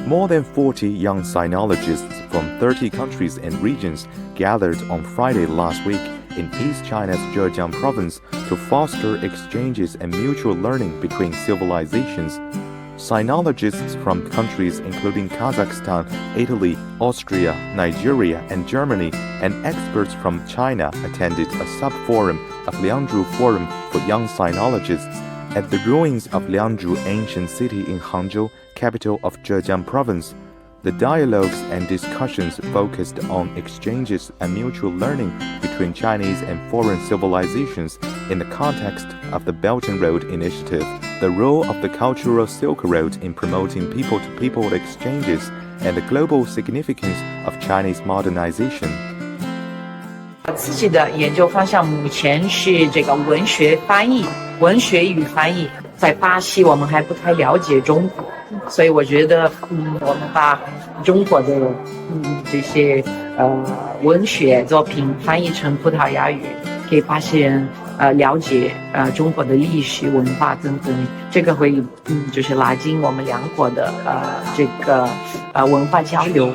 More than 40 young sinologists from 30 countries and regions gathered on Friday last week in East China's Zhejiang province to foster exchanges and mutual learning between civilizations. Sinologists from countries including Kazakhstan, Italy, Austria, Nigeria, and Germany, and experts from China attended a sub-forum of Liangzhu Forum for Young Sinologists at the ruins of Liangzhu ancient city in Hangzhou, capital of Zhejiang province. The dialogues and discussions focused on exchanges and mutual learning between Chinese and foreign civilizations in the context of the Belt and Road Initiative, the role of the Cultural Silk Road in promoting people-to-people exchanges, and the global significance of Chinese modernization. 我自己的研究方向目前是这个文学翻译，文学与翻译。在巴西我们还不太了解中国，所以我觉得我们把中国的这些文学作品翻译成葡萄牙语，给巴西人了解中国的历史文化等等，这个会就是拉近我们两国的这个文化交流。